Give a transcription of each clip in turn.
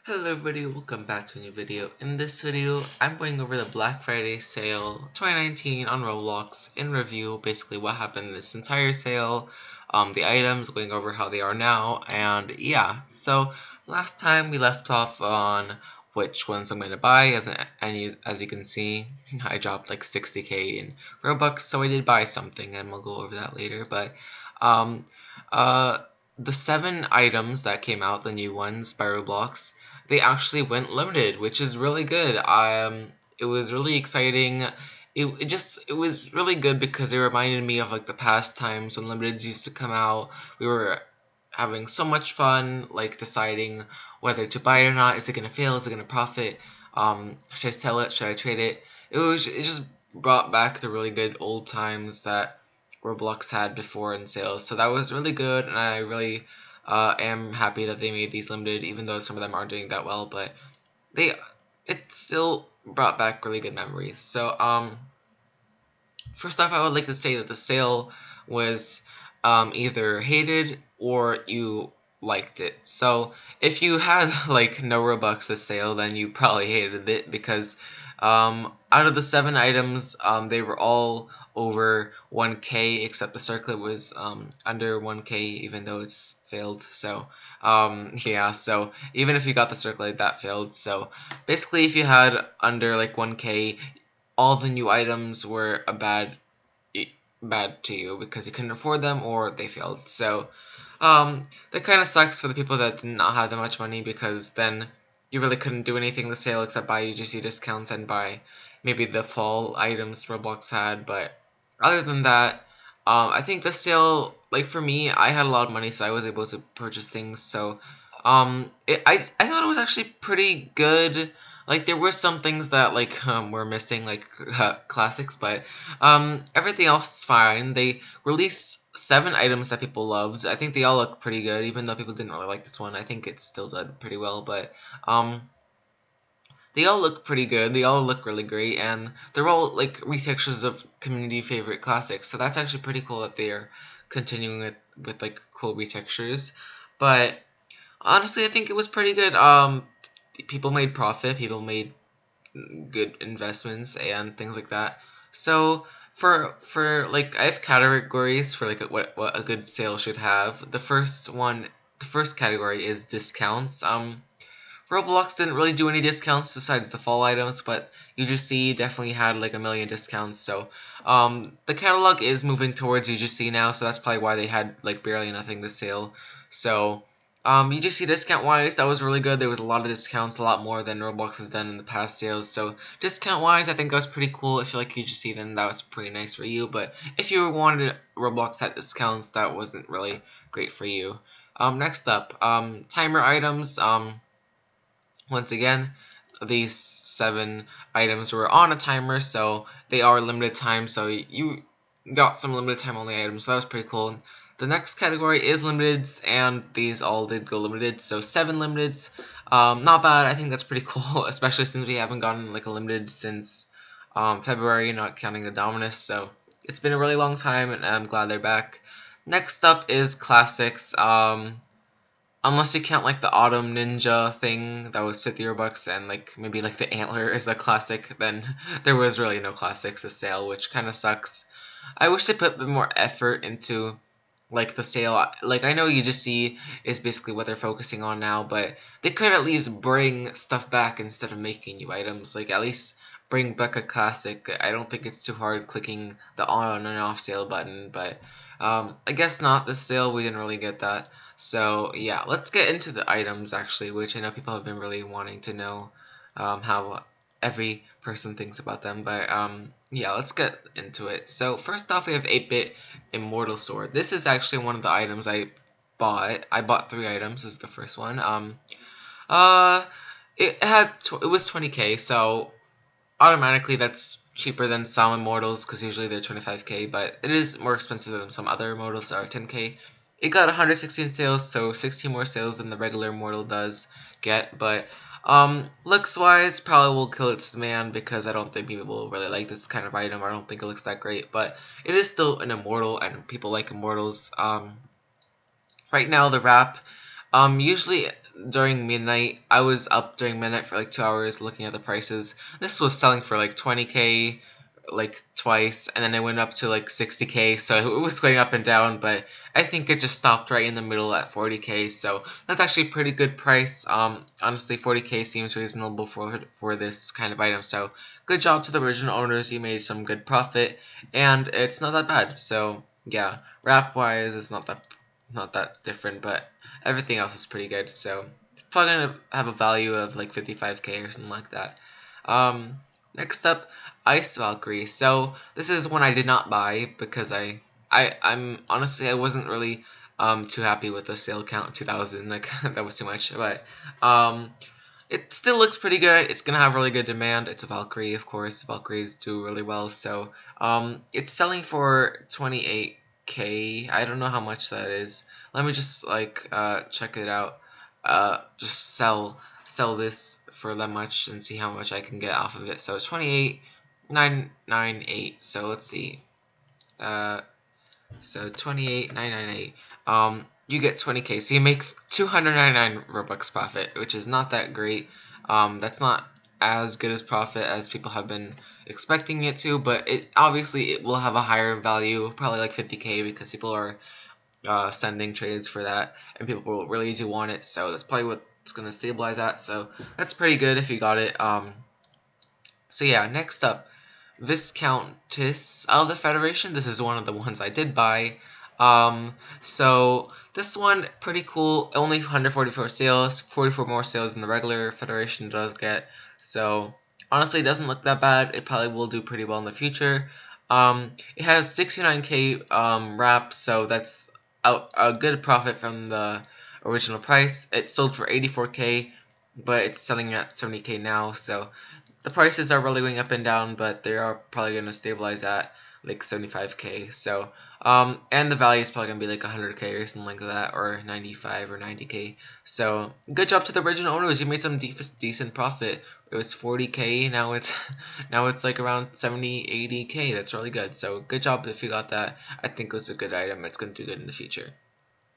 Hello everybody, welcome back to a new video. In this video, I'm going over the Black Friday sale 2019 on Roblox in review, basically what happened in this entire sale, the items, going over how they are now, and yeah. So last time we left off on which ones I'm going to buy, as you can see, I dropped like 60k in Robux, so I did buy something, and we'll go over that later, but um, uh, the 7 items that came out, the new ones by Roblox, they actually went limited, which is really good. It was really exciting. It was really good because it reminded me of like the past times when limiteds used to come out. We were having so much fun, like deciding whether to buy it or not. Is it gonna fail? Is it gonna profit? Should I sell it? Should I trade it? It just brought back the really good old times that Roblox had before in sales. So that was really good, and I really am happy that they made these limited, even though some of them aren't doing that well. But they, it still brought back really good memories. So first off, I would like to say that the sale was either hated or you liked it. So if you had like no Robux this sale, then you probably hated it because out of the 7 items, they were all over 1k, except the circlet was under 1k, even though it's failed. So yeah, so even if you got the circlet, that failed. So basically, if you had under like 1k, all the new items were bad to you because you couldn't afford them or they failed. So that kind of sucks for the people that did not have that much money, because then you really couldn't do anything the sale except buy UGC discounts and buy maybe the fall items Roblox had. But other than that, I think the sale, like for me, I had a lot of money, so I was able to purchase things. So I thought it was actually pretty good. Like there were some things that like were missing, like classics, but everything else is fine. They released 7 items that people loved. I think they all look pretty good, even though people didn't really like this one. I think it still did pretty well, but um, they all look pretty good. They all look really great, and they're all like retextures of community favorite classics. So that's actually pretty cool that they're continuing it with like cool retextures. But honestly, I think it was pretty good. People made profit. People made good investments and things like that. So for like I have categories for like what a good sale should have. The first category is discounts. Roblox didn't really do any discounts besides the fall items, but UGC definitely had like a million discounts. So the catalog is moving towards UGC now, so that's probably why they had like barely nothing to sale. So UGC discount wise, that was really good. There was a lot of discounts, a lot more than Roblox has done in the past sales. So discount wise, I think that was pretty cool. If you like UGC, then that was pretty nice for you. But if you wanted Roblox at discounts, that wasn't really great for you. Next up, timer items. Once again, these 7 items were on a timer, so they are limited time, so you got some limited time only items, so that was pretty cool. The next category is limiteds, and these all did go limited, so 7 limiteds. Not bad. I think that's pretty cool, especially since we haven't gotten like a limited since February, not counting the Dominus, so it's been a really long time, and I'm glad they're back. Next up is classics. Unless you count like the Autumn Ninja thing that was 50 Robux, and like maybe like the Antler is a classic, then there was really no classics to sale, which kind of sucks. I wish they put a bit more effort into like the sale. Like I know UGC is basically what they're focusing on now, but they could at least bring stuff back instead of making new items. Like at least bring back a classic. I don't think it's too hard clicking the on and off sale button, but I guess not. This sale we didn't really get that. So yeah, let's get into the items actually, which I know people have been really wanting to know how every person thinks about them. But yeah, let's get into it. So first off, we have 8-bit Immortal Sword. This is actually one of the items I bought. I bought 3 items. This is the first one. Uh, it was 20k, so automatically that's cheaper than some Immortals because usually they're 25k, but it is more expensive than some other Immortals that are 10k. It got 116 sales, so 16 more sales than the regular Immortal does get, but looks wise probably will kill its demand because I don't think people will really like this kind of item. I don't think it looks that great, but it is still an Immortal and people like Immortals. Right now the wrap, usually during midnight. I was up during midnight for like 2 hours looking at the prices. This was selling for like 20k, like twice, and then it went up to like 60k. So it was going up and down, but I think it just stopped right in the middle at 40k. So that's actually a pretty good price. Honestly, 40k seems reasonable for this kind of item. So good job to the original owners. You made some good profit, and it's not that bad. So yeah, wrap wise, it's not that different, but everything else is pretty good. So it's probably gonna have a value of like 55k or something like that. Next up, Ice Valkyrie. So this is one I did not buy because I'm honestly I wasn't really too happy with the sale count 2000. Like that was too much, but it still looks pretty good. It's gonna have really good demand. It's a Valkyrie, of course. Valkyries do really well. So it's selling for 28k. I don't know how much that is. Let me just like check it out. Just sell this for that much and see how much I can get off of it. So 28,998. So let's see. So 28,998. You get 20k. So you make 299 Robux profit, which is not that great. That's not as good as profit as people have been expecting it to, but it obviously it will have a higher value, probably like 50k, because people are sending trades for that, and people really do want it. So that's probably what it's gonna stabilize at. So that's pretty good if you got it. So yeah, next up, Viscountess of the Federation. This is one of the ones I did buy. So this one, pretty cool. Only 144 sales, 44 more sales than the regular Federation does get. So honestly, it doesn't look that bad. It probably will do pretty well in the future. It has 69k wrap, so that's a good profit from the original price. It sold for 84k, but it's selling at 70k now. So the prices are really going up and down, but they are probably going to stabilize at like 75k. So and the value is probably going to be like 100k or something like that, or 95 or 90k. So good job to the original owners. You made some decent profit. It was 40k. Now it's like around 70, 80k. That's really good. So good job if you got that. I think it was a good item. It's going to do good in the future.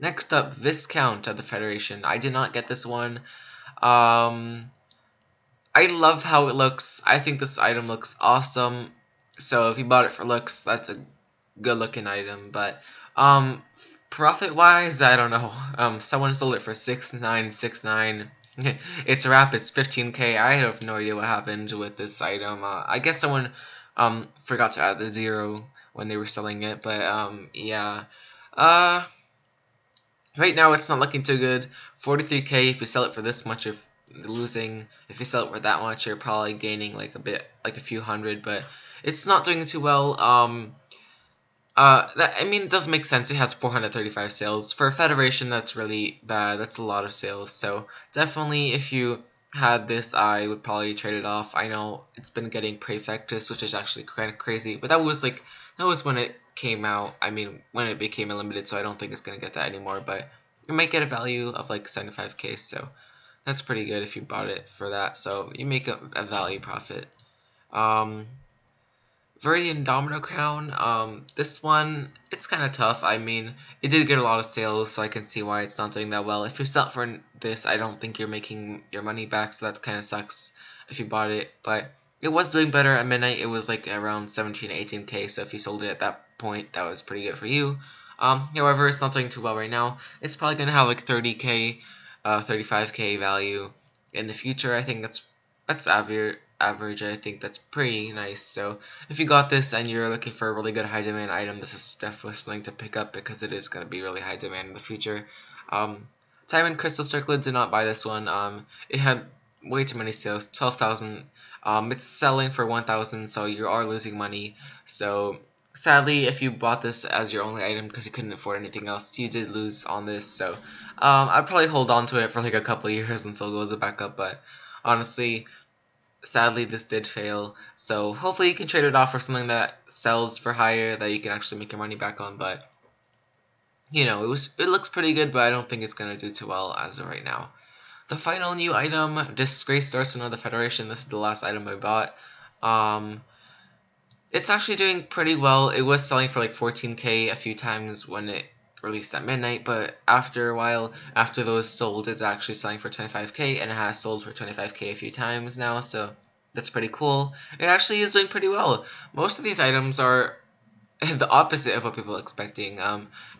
Next up, Viscount of the Federation. I did not get this one. I love how it looks. I think this item looks awesome. So if you bought it for looks, that's a good looking item. But profit wise, I don't know. Someone sold it for 6969. Its wrap is 15k. I have no idea what happened with this item. I guess someone forgot to add the 0 when they were selling it. But yeah. Right now it's not looking too good. 43k if you sell it for this much. If losing, if you sell it for that much, you're probably gaining like a few hundred, but it's not doing too well. I mean, it does make sense. It has 435 sales for a Federation. That's really bad. That's a lot of sales. So definitely, if you had this, I would probably trade it off. I know it's been getting Prefectus, which is actually kind of crazy, but that was when it came out. I mean, when it became unlimited, so I don't think it's gonna get that anymore. But you might get a value of like 75k. So that's pretty good if you bought it for that. So you make a value profit. Viridian Domino Crown. This one, it's kind of tough. I mean, it did get a lot of sales, so I can see why it's not doing that well. If you sell it for this, I don't think you're making your money back, so that kind of sucks if you bought it. But it was doing better at midnight. It was like around 17, 18k, so if you sold it at that point, that was pretty good for you. However, it's not doing too well right now. It's probably going to have like 30k, 35k value in the future. I think that's average. I think that's pretty nice. So if you got this and you're looking for a really good high demand item, this is definitely something to pick up because it is going to be really high demand in the future. Diamond Crystal Circlet did not buy this one. It had way too many sales, 12,000. It's selling for 1,000, so you are losing money. So sadly, if you bought this as your only item because you couldn't afford anything else, you did lose on this. So I'd probably hold on to it for like a couple of years until it goes back up. But honestly, sadly, this did fail. So hopefully you can trade it off for something that sells for higher that you can actually make your money back on. But you know, it looks pretty good, but I don't think it's gonna do too well as of right now. The final new item, Disgraced Arsenal of the Federation. This is the last item I bought. It's actually doing pretty well. It was selling for like 14k a few times when it released at midnight, but after a while, after those sold, it's actually selling for 25k, and it has sold for 25k a few times now, so that's pretty cool. It actually is doing pretty well. Most of these items are the opposite of what people were expecting.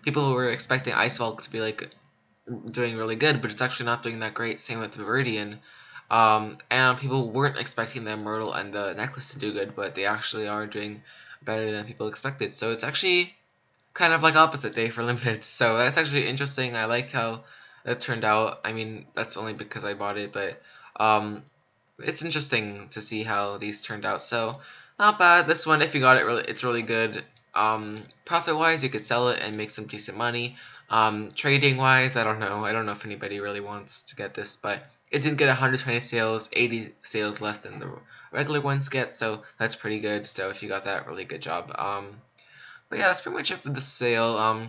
People were expecting Ice Vault to be like doing really good, but it's actually not doing that great. Same with Viridian. And people weren't expecting the Myrtle and the necklace to do good, but they actually are doing better than people expected. So it's actually kind of like opposite day for limited. So that's actually interesting. I like how that turned out. I mean, that's only because I bought it, but it's interesting to see how these turned out. So not bad. This one, if you got it, it's really good. Profit wise, you could sell it and make some decent money. Trading wise, I don't know. I don't know if anybody really wants to get this, but it did get 120 sales, 80 sales less than the regular ones get, so that's pretty good. So if you got that, really good job. But yeah, that's pretty much it for the sale.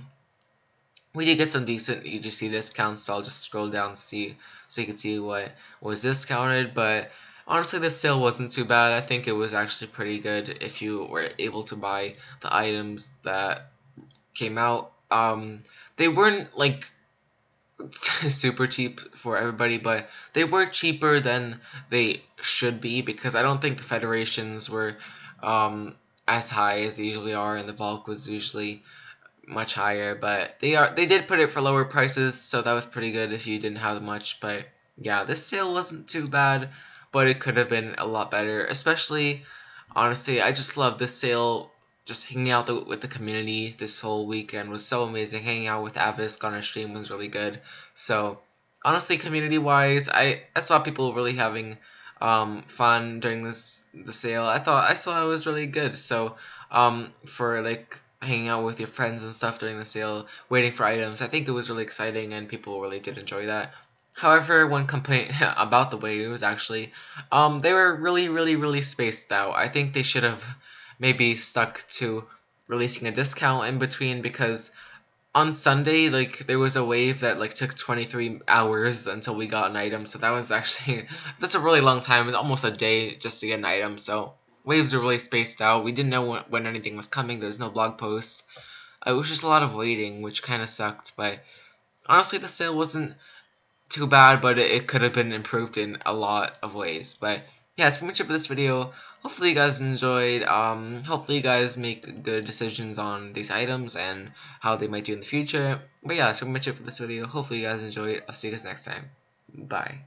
We did get some decent UGC discounts, so I'll just scroll down to see so you can see what was discounted. But honestly, this sale wasn't too bad. I think it was actually pretty good if you were able to buy the items that came out. They weren't like super cheap for everybody, but they were cheaper than they should be because I don't think Federations were as high as they usually are, and the Valk was usually much higher, but they did put it for lower prices, so that was pretty good if you didn't have much. But yeah, this sale wasn't too bad, but it could have been a lot better. Especially, honestly, I just love this sale. Just hanging out with the community this whole weekend was so amazing. Hanging out with Avisk on our stream was really good. So honestly, community wise, I saw people really having fun during the sale. I saw it was really good. So for like hanging out with your friends and stuff during the sale, waiting for items, I think it was really exciting and people really did enjoy that. However, one complaint about the waves actually, they were really spaced out. I think they should have maybe stuck to releasing a discount in between, because on Sunday, like, there was a wave that like took 23 hours until we got an item, so that was actually that's a really long time. It's almost a day just to get an item. So waves are really spaced out. We didn't know when anything was coming. There's no blog post. It was just a lot of waiting, which kind of sucked. But honestly, the sale wasn't too bad, but it could have been improved in a lot of ways. But yeah, that's pretty much it for this video. Hopefully you guys enjoyed. Hopefully you guys make good decisions on these items and how they might do in the future. But yeah, that's pretty much it for this video. Hopefully you guys enjoyed. I'll see you guys next time. Bye.